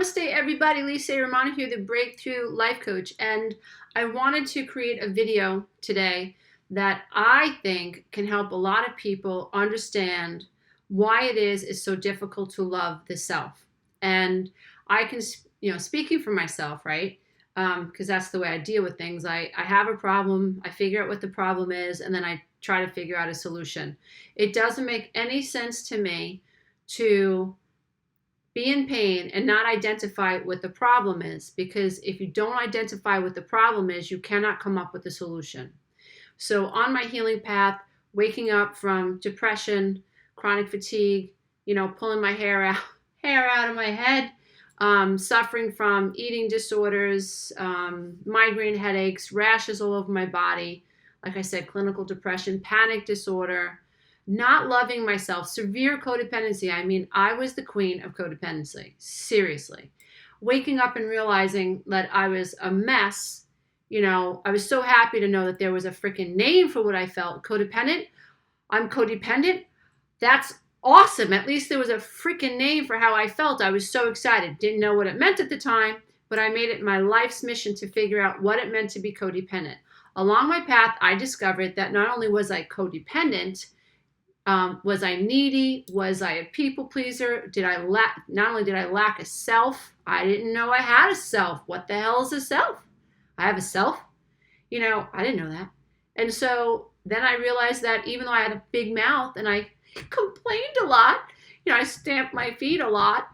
Namaste, everybody. Lisa Romano here, the Breakthrough Life Coach. And I wanted to create a video today that I think can help a lot of people understand why it is so difficult to love the self. And I can, speaking for myself, right? Because that's the way I deal with things. I have a problem, I figure out what the problem is, and then I try to figure out a solution. It doesn't make any sense to me to be in pain and not identify what the problem is, because if you don't identify what the problem is, you cannot come up with a solution. So on my healing path, waking up from depression, chronic fatigue, pulling my hair out of my head, suffering from eating disorders, migraine headaches, rashes all over my body, like I said, clinical depression, panic disorder, not loving myself, severe codependency. I mean, I was the queen of codependency, seriously. Waking up and realizing that I was a mess, I was so happy to know that there was a freaking name for what I felt, codependent. I'm codependent. That's awesome. At least there was a freaking name for how I felt. I was so excited. Didn't know what it meant at the time, but I made it my life's mission to figure out what it meant to be codependent. Along my path, I discovered that not only was I codependent, was I needy? Was I a people pleaser? Not only did I lack a self, I didn't know I had a self. What the hell is a self? I have a self? I didn't know that. And so then I realized that even though I had a big mouth and I complained a lot, I stamped my feet a lot,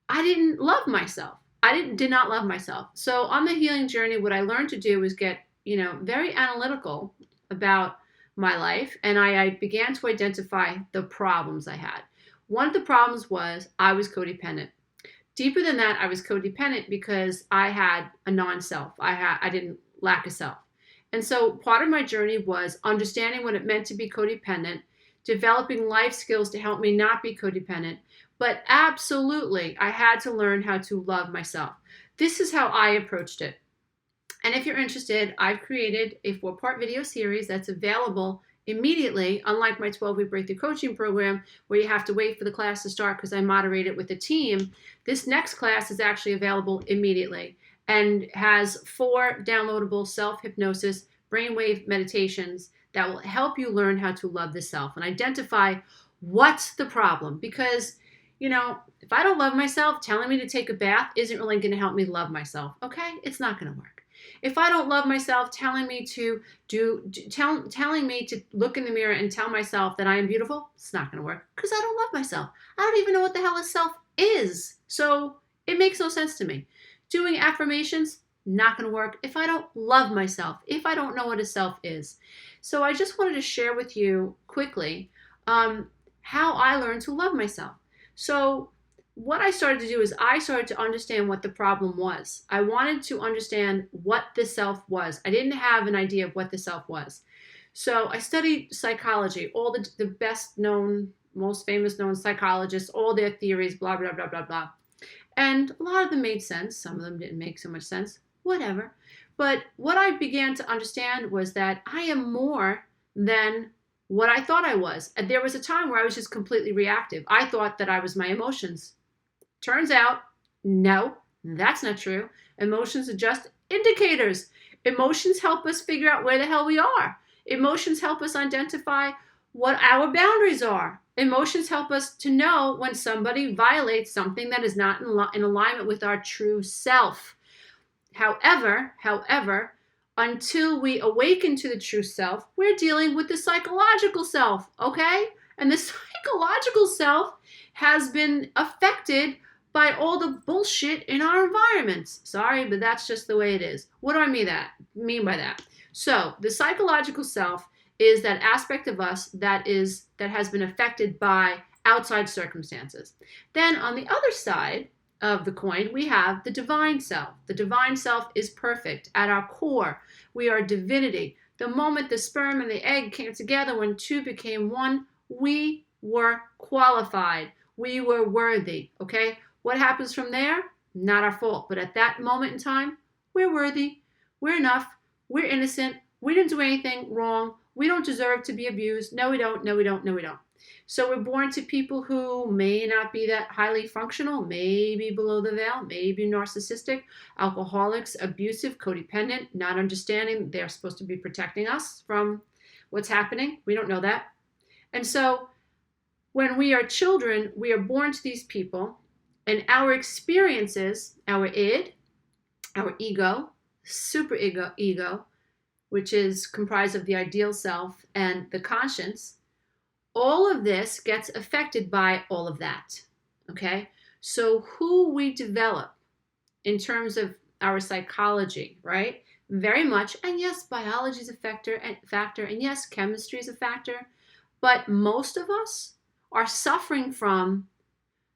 I didn't love myself. Did not love myself. So on the healing journey, what I learned to do was get, very analytical about my life, and I began to identify the problems I had. One of the problems was I was codependent. Deeper than that, I was codependent because I had a non-self. I didn't lack a self. And so part of my journey was understanding what it meant to be codependent, developing life skills to help me not be codependent, but absolutely, I had to learn how to love myself. This is how I approached it. And if you're interested, I've created a 4-part video series that's available immediately, unlike my 12-week breakthrough coaching program where you have to wait for the class to start because I moderate it with a team. This next class is actually available immediately and has 4 downloadable self-hypnosis brainwave meditations that will help you learn how to love the self and identify what's the problem. Because, if I don't love myself, telling me to take a bath isn't really going to help me love myself, okay? It's not going to work. If I don't love myself, telling me to look in the mirror and tell myself that I am beautiful, it's not going to work because I don't love myself. I don't even know what the hell a self is. So it makes no sense to me. Doing affirmations, not going to work if I don't love myself, if I don't know what a self is. So I just wanted to share with you quickly how I learned to love myself. So what I started to do is I started to understand what the problem was. I wanted to understand what the self was. I didn't have an idea of what the self was. So I studied psychology, all the best known, most famous known psychologists, all their theories, blah, blah, blah, blah, blah. And a lot of them made sense. Some of them didn't make so much sense, whatever. But what I began to understand was that I am more than what I thought I was. And there was a time where I was just completely reactive. I thought that I was my emotions. Turns out, no, that's not true. Emotions are just indicators. Emotions help us figure out where the hell we are. Emotions help us identify what our boundaries are. Emotions help us to know when somebody violates something that is not in alignment with our true self. However, until we awaken to the true self, we're dealing with the psychological self, okay? And the psychological self has been affected by all the bullshit in our environments. Sorry, but that's just the way it is. What do I mean by that? So the psychological self is that aspect of us that has been affected by outside circumstances. Then on the other side of the coin, we have the divine self. The divine self is perfect. At our core, we are divinity. The moment the sperm and the egg came together, when 2 became 1, we were qualified. We were worthy, okay? What happens from there? Not our fault. But at that moment in time, we're worthy. We're enough. We're innocent. We didn't do anything wrong. We don't deserve to be abused. No, we don't. No, we don't. No, we don't. So we're born to people who may not be that highly functional, maybe below the veil, maybe narcissistic, alcoholics, abusive, codependent, not understanding they're supposed to be protecting us from what's happening. We don't know that. And so when we are children, we are born to these people, and our experiences, our id, our ego, super ego, which is comprised of the ideal self and the conscience, all of this gets affected by all of that. Okay? So who we develop in terms of our psychology, right? Very much, and yes, biology is a factor, and yes, chemistry is a factor, but most of us are suffering from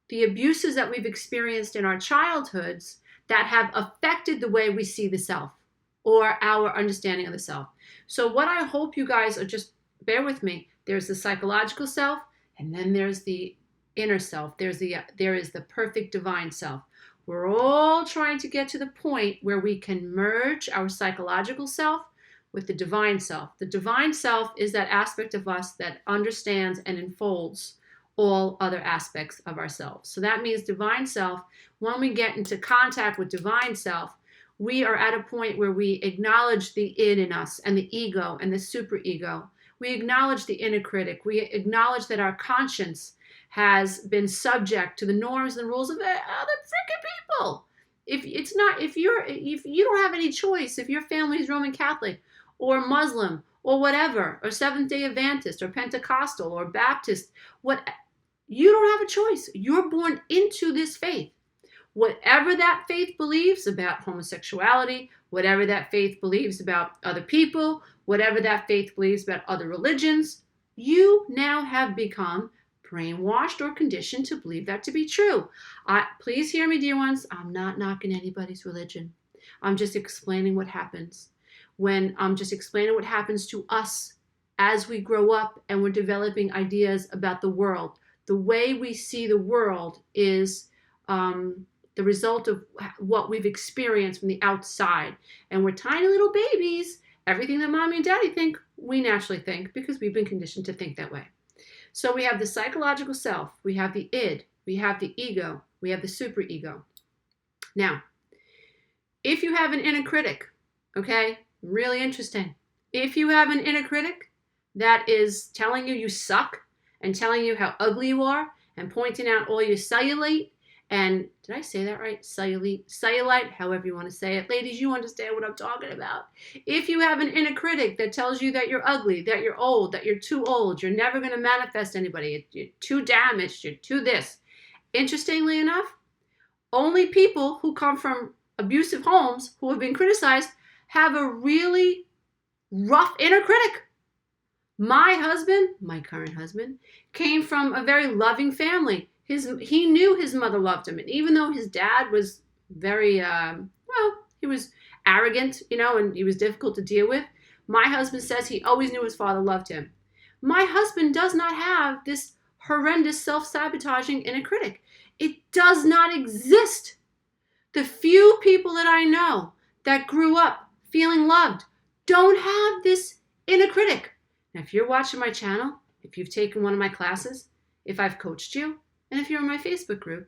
the abuses that we've experienced in our childhoods that have affected the way we see the self or our understanding of the self. So what I hope you guys are, just bear with me. There's the psychological self, and then there's the inner self. There is the perfect divine self. We're all trying to get to the point where we can merge our psychological self with the divine self. The divine self is that aspect of us that understands and enfolds all other aspects of ourselves. So that means divine self, when we get into contact with divine self, we are at a point where we acknowledge the id in us and the ego and the superego. We acknowledge the inner critic. We acknowledge that our conscience has been subject to the norms and rules of other freaking people. If you don't have any choice, if your family is Roman Catholic or Muslim or whatever, or Seventh-day Adventist or Pentecostal or Baptist, you don't have a choice. You're born into this faith. Whatever that faith believes about homosexuality, whatever that faith believes about other people, whatever that faith believes about other religions, you now have become brainwashed or conditioned to believe that to be true. Please hear me, dear ones. I'm not knocking anybody's religion. I'm just explaining what happens. I'm just explaining what happens to us as we grow up and we're developing ideas about the world. The way we see the world is the result of what we've experienced from the outside. And we're tiny little babies. Everything that mommy and daddy think, we naturally think because we've been conditioned to think that way. So we have the psychological self, we have the id, we have the ego, we have the superego. Now, if you have an inner critic, okay, really interesting. If you have an inner critic that is telling you suck and telling you how ugly you are and pointing out all your cellulite, and did I say that right? Cellulite, however you want to say it. Ladies, you understand what I'm talking about. If you have an inner critic that tells you that you're ugly, that you're old, that you're too old, you're never going to manifest anybody, you're too damaged, you're too this. Interestingly enough, only people who come from abusive homes who have been criticized have a really rough inner critic. My husband, my current husband, came from a very loving family. He knew his mother loved him. And even though his dad was very, he was arrogant, and he was difficult to deal with, my husband says he always knew his father loved him. My husband does not have this horrendous self-sabotaging inner critic. It does not exist. The few people that I know that grew up feeling loved don't have this inner critic. Now, if you're watching my channel, if you've taken one of my classes, if I've coached you, and if you're in my Facebook group,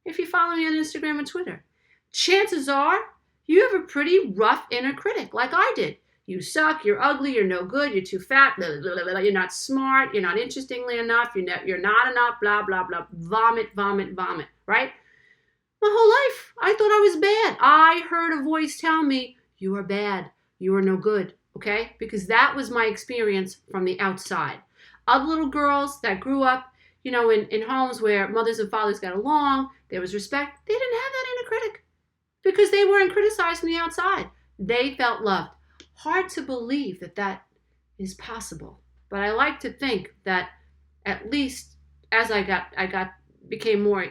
if you follow me on Instagram and Twitter, chances are you have a pretty rough inner critic like I did. You suck, you're ugly, you're no good, you're too fat, blah, blah, blah, blah, you're not smart, you're not interestingly enough, you're not enough, blah, blah, blah, vomit, vomit, vomit, right? My whole life, I thought I was bad. I heard a voice tell me, you are bad, you are no good, okay? Because that was my experience from the outside. Other little girls that grew up, in homes where mothers and fathers got along, there was respect, they didn't have that inner critic because they weren't criticized from the outside. They felt loved. Hard to believe that is possible. But I like to think that at least as I became more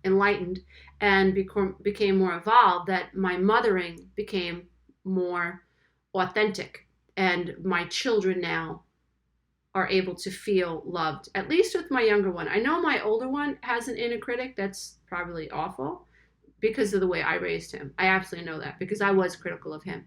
enlightened and became more evolved, that my mothering became more authentic, and my children now are able to feel loved, at least with my younger one. I know my older one has an inner critic that's probably awful because of the way I raised him. I absolutely know that because I was critical of him.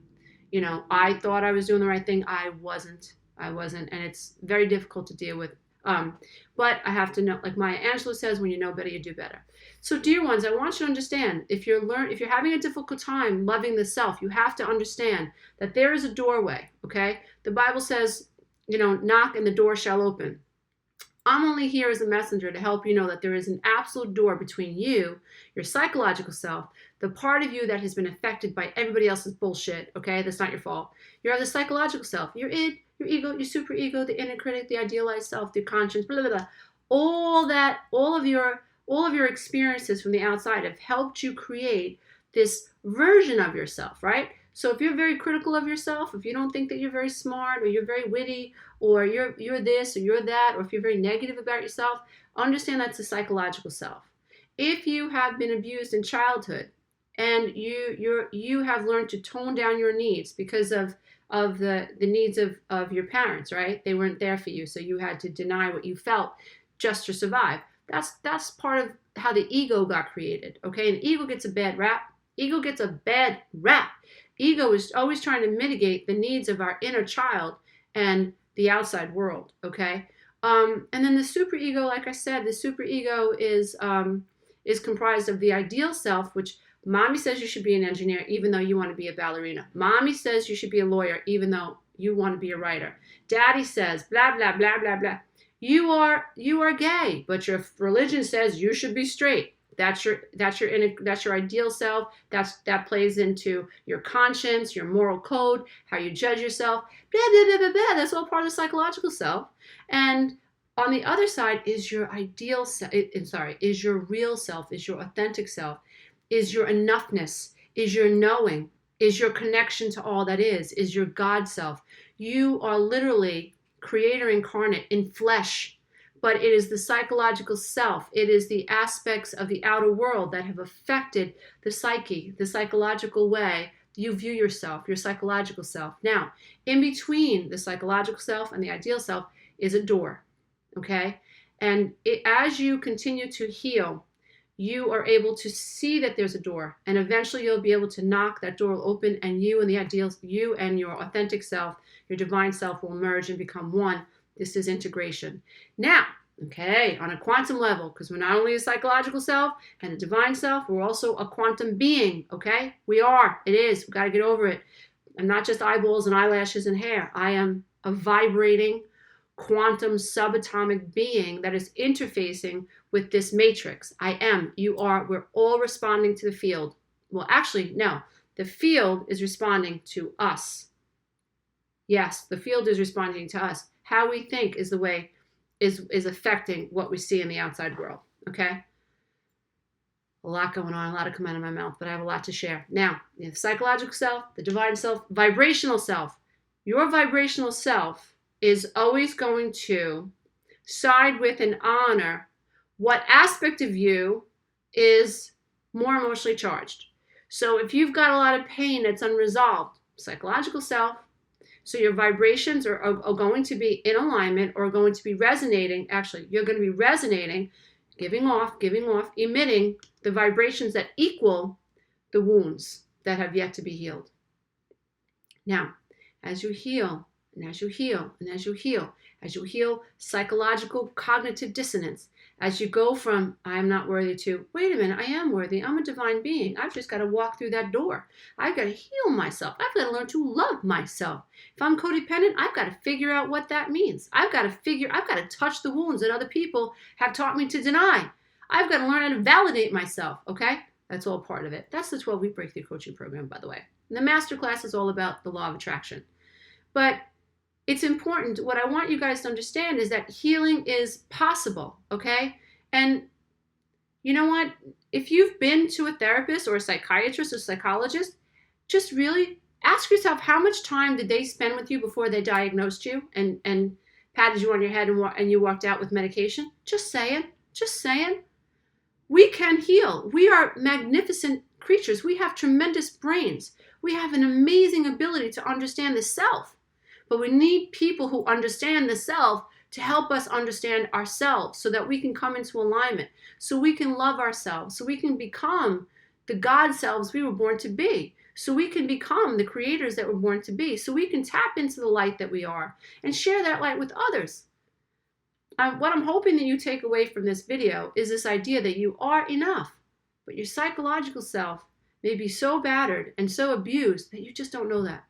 I thought I was doing the right thing. I wasn't, and it's very difficult to deal with. But I have to know, like Maya Angelou says, when you know better, you do better. So dear ones, I want you to understand, if you're having a difficult time loving the self, you have to understand that there is a doorway, okay? The Bible says, knock and the door shall open. I'm only here as a messenger to help you know that there is an absolute door between you, your psychological self, the part of you that has been affected by everybody else's bullshit, okay? That's not your fault. You have the psychological self, your id, your ego, your super ego, the inner critic, the idealized self, the conscience, blah, blah, blah. All of your experiences from the outside have helped you create this version of yourself, right? So if you're very critical of yourself, if you don't think that you're very smart or you're very witty or you're this or you're that, or if you're very negative about yourself, understand that's the psychological self. If you have been abused in childhood and you have learned to tone down your needs because of the needs of your parents, right? They weren't there for you, so you had to deny what you felt just to survive. That's part of how the ego got created, okay? And ego gets a bad rap. Ego gets a bad rap. Ego is always trying to mitigate the needs of our inner child and the outside world, okay? And then the superego, like I said, the superego is comprised of the ideal self, which mommy says you should be an engineer even though you want to be a ballerina. Mommy says you should be a lawyer even though you want to be a writer. Daddy says blah, blah, blah, blah, blah. You are gay, but your religion says you should be straight. That's your ideal self. That plays into your conscience, your moral code, how you judge yourself. Blah, blah, blah, blah, blah. That's all part of the psychological self. And on the other side is your ideal self. Is your real self, is your authentic self, is your enoughness, is your knowing, is your connection to all that is your God self. You are literally creator incarnate in flesh. But it is the psychological self. It is the aspects of the outer world that have affected the psyche, the psychological way you view yourself, your psychological self. Now, in between the psychological self and the ideal self is a door, okay? And as you continue to heal, you are able to see that there's a door, and eventually you'll be able to knock, that door will open, and you and your authentic self, your divine self will merge and become one. This is integration. Now, okay, on a quantum level, because we're not only a psychological self and a divine self, we're also a quantum being, okay? We are. It is. We've got to get over it. I'm not just eyeballs and eyelashes and hair. I am a vibrating quantum subatomic being that is interfacing with this matrix. I am. You are. We're all responding to the field. Well, actually, no. The field is responding to us. Yes, the field is responding to us. How we think is the way is affecting what we see in the outside world, okay? A lot going on, a lot to come out of my mouth, but I have a lot to share. Now, the psychological self, the divine self, vibrational self. Your vibrational self is always going to side with and honor what aspect of you is more emotionally charged. So if you've got a lot of pain that's unresolved, psychological self, so your vibrations are going to be in alignment or going to be resonating. Actually, you're going to be resonating, giving off, emitting the vibrations that equal the wounds that have yet to be healed. Now, as you heal, and as you heal, and as you heal, as you heal psychological cognitive dissonance, as you go from I am not worthy to, wait a minute, I am worthy. I'm a divine being. I've just got to walk through that door. I've got to heal myself. I've got to learn to love myself. If I'm codependent, I've got to figure out what that means. I've got to touch the wounds that other people have taught me to deny. I've got to learn how to validate myself, okay? That's all part of it. That's the 12-week breakthrough coaching program, by the way. And the masterclass is all about the law of attraction. But it's important. What I want you guys to understand is that healing is possible, okay? And you know what? If you've been to a therapist or a psychiatrist or psychologist, just really ask yourself, how much time did they spend with you before they diagnosed you and patted you on your head and you walked out with medication? Just saying. We can heal. We are magnificent creatures. We have tremendous brains. We have an amazing ability to understand the self. But we need people who understand the self to help us understand ourselves so that we can come into alignment, so we can love ourselves, so we can become the God selves we were born to be, so we can become the creators that we're born to be, so we can tap into the light that we are and share that light with others. What I'm hoping that you take away from this video is this idea that you are enough, but your psychological self may be so battered and so abused that you just don't know that.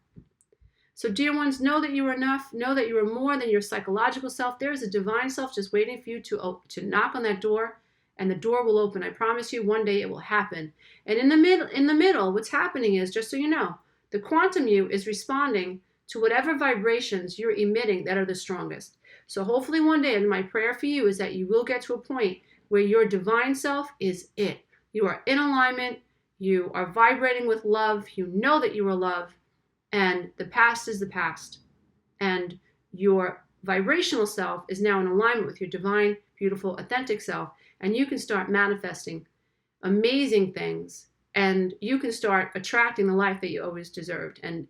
So, dear ones, know that you are enough. Know that you are more than your psychological self. There is a divine self just waiting for you to knock on that door, and the door will open. I promise you, one day it will happen. And in the middle, what's happening is, just so you know, the quantum you is responding to whatever vibrations you're emitting that are the strongest. So hopefully one day, and my prayer for you is that you will get to a point where your divine self is it. You are in alignment. You are vibrating with love. You know that you are love. And the past is the past. And your vibrational self is now in alignment with your divine, beautiful, authentic self. And you can start manifesting amazing things. And you can start attracting the life that you always deserved and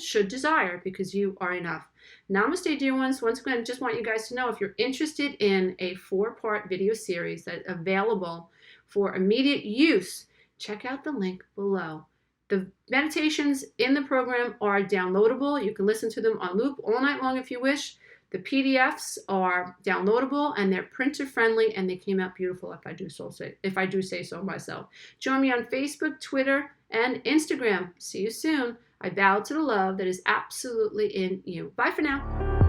should desire, because you are enough. Namaste, dear ones. Once again, I just want you guys to know, if you're interested in a 4-part video series that's available for immediate use, check out the link below. The meditations in the program are downloadable. You can listen to them on loop all night long if you wish. The PDFs are downloadable and they're printer friendly, and they came out beautiful, if I do say so myself. Join me on Facebook, Twitter, and Instagram. See you soon. I bow to the love that is absolutely in you. Bye for now.